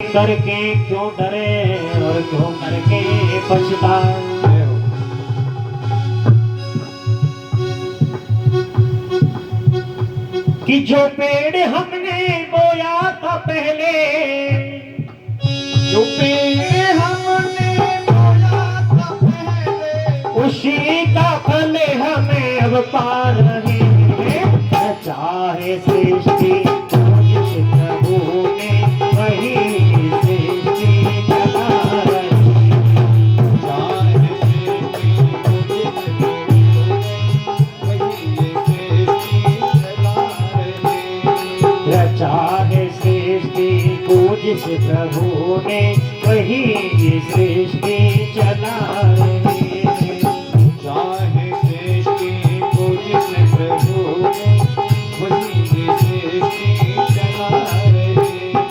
करके क्यों डरे और क्यों करके पछताए। कि जो पेड़ हमने बोया था पहले, जो पेड़ हमने बोया था पहले, उसी का फल हमें अब पा रहे हैं। चाहे सृष्टि जिस प्रभु ने वही सृष्टि चला रही है। चाहे सृष्टि को जिस प्रभु ने वही सृष्टि चला रही है। चाहे सृष्टि को जिस प्रभु ने वही सृष्टि चला रही है।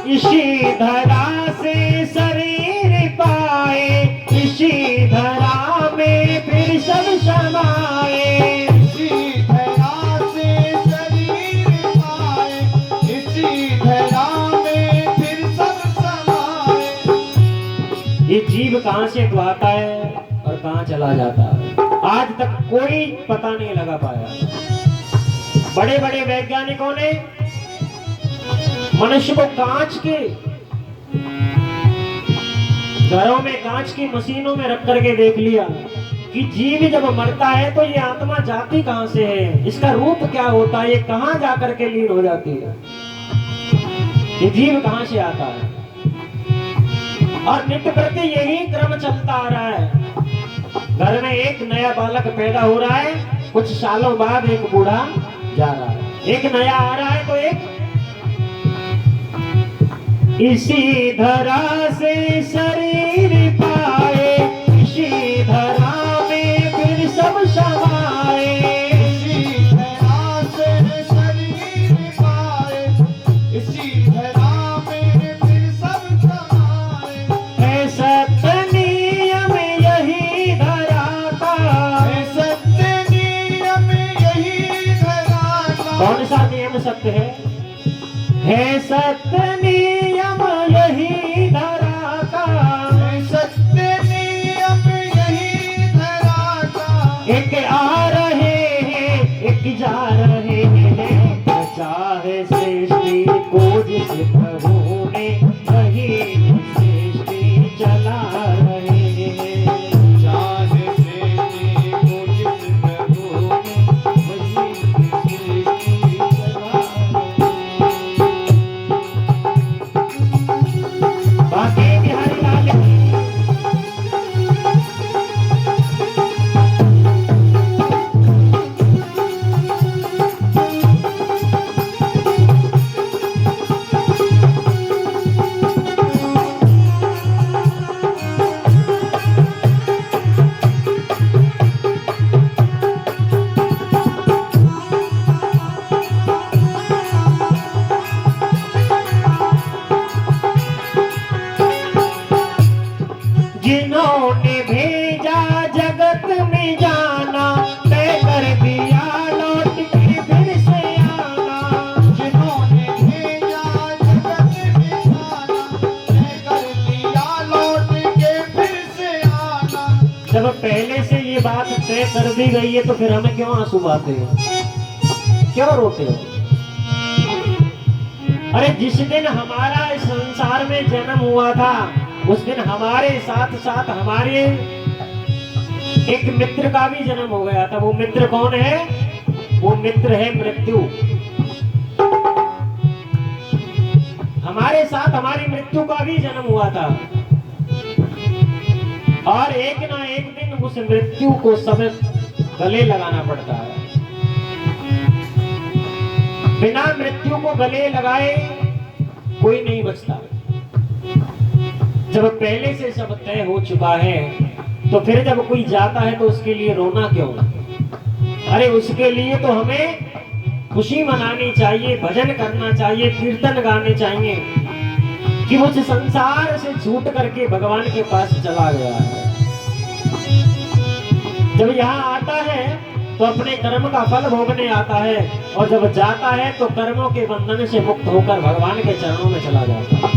इसी धरा से शरीर पाए, इसी धरा में फिर सब समाए। इसी धरा से शरीर पाए, इसी धरा में फिर सब समाए। ये जीव कहाँ से तो आता है और कहाँ चला जाता है, आज तक कोई पता नहीं लगा पाया। बड़े बड़े वैज्ञानिकों ने मनुष्य को कांच के घरों में, कांच की मशीनों में रख करके देख लिया कि जीव जब मरता है तो ये आत्मा जाती कहां से है, इसका रूप क्या होता है, ये कहां जाकर के लीन हो जाती है, ये जीव कहां से आता है। और नित्य प्रति यही क्रम चलता आ रहा है। घर में एक नया बालक पैदा हो रहा है, कुछ सालों बाद एक बूढ़ा जा रहा है, एक नया आ रहा है तो एक। इसी धरा से शरीर पाए, इसी धरा में फिर सब समाए। इसी धरा से शरीर पाए, इसी धरा में फिर सब समाए। है सत्य नियम यही धरा का, है सत्य नियम यही धरा का। कौन सा नियम सत्य है सत्य नियम यही धरा का। है सत्य नियम यही धरा का। एक आ रहे हैं एक जा रहे हैं। चाहे सृष्टि को जिस प्रभु ने वही सृष्टि चला रहे हैं। चाहे सृष्टि को जिस प्रभु ने वही सृष्टि चला रहे हैं। बाकी बिहारी लाल जिन्होंने भेजा जगत में जाना, तय कर दिया लौट के फिर से आना। जिन्होंने भेजा जगत में जाना, तय कर दिया लौट के फिर से आना। जब पहले से ये बात तय कर दी गई है तो फिर हमें क्यों आंसू बहाते हो, क्यों रोते हो। अरे जिस दिन हमारा इस संसार में जन्म हुआ था, उस दिन हमारे साथ साथ हमारे एक मित्र का भी जन्म हो गया था। वो मित्र कौन है? वो मित्र है मृत्यु। हमारे साथ हमारी मृत्यु का भी जन्म हुआ था। और एक ना एक दिन उस मृत्यु को सब गले लगाना पड़ता है। बिना मृत्यु को गले लगाए कोई नहीं बचता। जब पहले से सब तय हो चुका है तो फिर जब कोई जाता है तो उसके लिए रोना क्यों? अरे उसके लिए तो हमें खुशी मनानी चाहिए, भजन करना चाहिए, कीर्तन गाने चाहिए कि मुझ संसार से छूट करके भगवान के पास चला गया है। जब यहाँ आता है तो अपने कर्म का फल भोगने आता है, और जब जाता है तो कर्मों के बंधन से मुक्त होकर भगवान के चरणों में चला जाता है।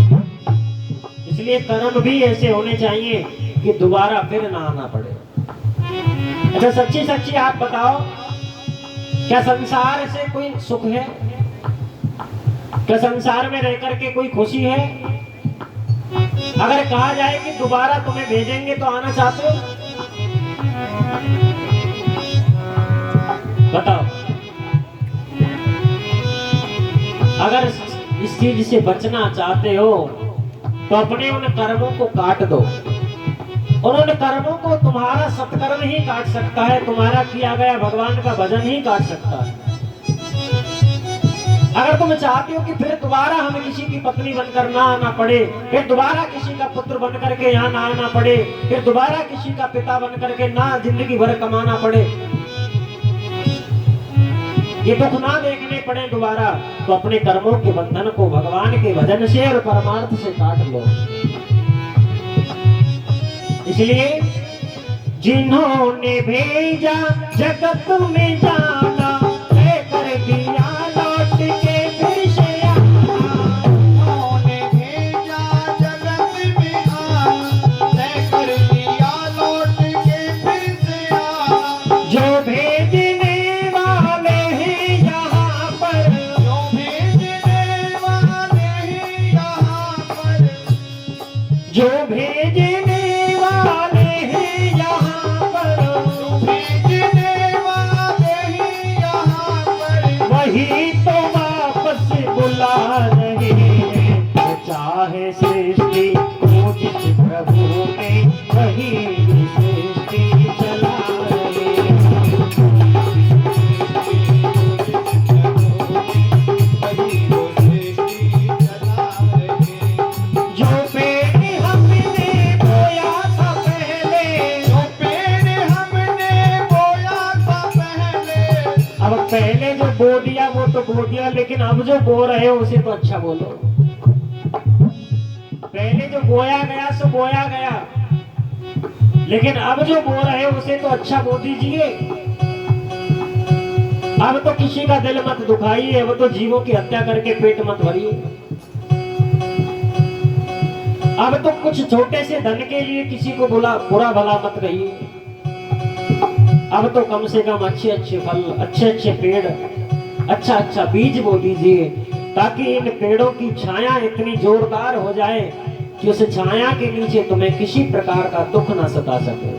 इसलिए कर्म भी ऐसे होने चाहिए कि दोबारा फिर ना आना पड़े। अच्छा, सच्ची सच्ची आप बताओ, क्या संसार से कोई सुख है? क्या संसार में रह करके कोई खुशी है? अगर कहा जाए कि दोबारा तुम्हें भेजेंगे तो आना चाहते हो? बताओ। अगर इस चीज से बचना चाहते हो तो अपने उन कर्मों को काट दो, और उन कर्मों को तुम्हारा सत्कर्म ही काट सकता है, तुम्हारा किया गया भगवान का भजन ही काट सकता है। अगर तुम चाहते हो कि फिर दोबारा हमें किसी की पत्नी बनकर ना आना पड़े, फिर दोबारा किसी का पुत्र बन करके यहाँ ना आना पड़े, फिर दोबारा किसी का पिता बन करके ना जिंदगी भर कमाना पड़े, ये दुख ना देखने पड़े दोबारा, तो अपने कर्मों के बंधन को भगवान के भजन से और परमार्थ से काट लो। इसलिए जिन्होंने भेजा जगत में जाना, कर दिया लौट के फिर से आना। उन्होंने भेजा जगत में आना, कर दिया लौट के फिर से आना। जो भेजने वाले हैं यहाँ पर, जो भेजने वाले हैं यहाँ पर, जो भेजने वाले हैं यहाँ पर, जो भेजने वाले हैं यहाँ पर, वही तो वापस बुला रहे हैं। जो चाहे सृष्टि को जिस प्रभु ने, वही सृष्टि चला रहे हैं। वही वो सृष्टि चला रहे। जो पेड़ हमने बोया था पहले, जो पेड़ हमने बोया था पहले, अब पहले जो बो दिया वो तो बो दिया, लेकिन अब जो बो रहे हो उसे तो अच्छा बोलो। पहले जो बोया गया सो बोया गया, लेकिन अब जो बो रहे हो उसे तो अच्छा बो दीजिए। अब तो किसी का दिल मत दुखाइए, अब तो जीवों की हत्या करके पेट मत भरिए। अब तो कुछ छोटे से धन के लिए किसी को बुरा भला मत कहिए। अब तो कम से कम अच्छे अच्छे फल, अच्छे अच्छे पेड़, अच्छा अच्छा बीज बो दीजिए, ताकि इन पेड़ों की छाया इतनी जोरदार हो जाए कि उस छाया के नीचे तुम्हें किसी प्रकार का दुख ना सता सके।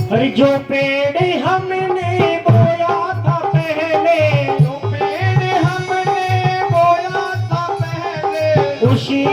अरे जो पेड़ हमने बोया था पहले, जो पेड़ हमने बोया था पहले, उसी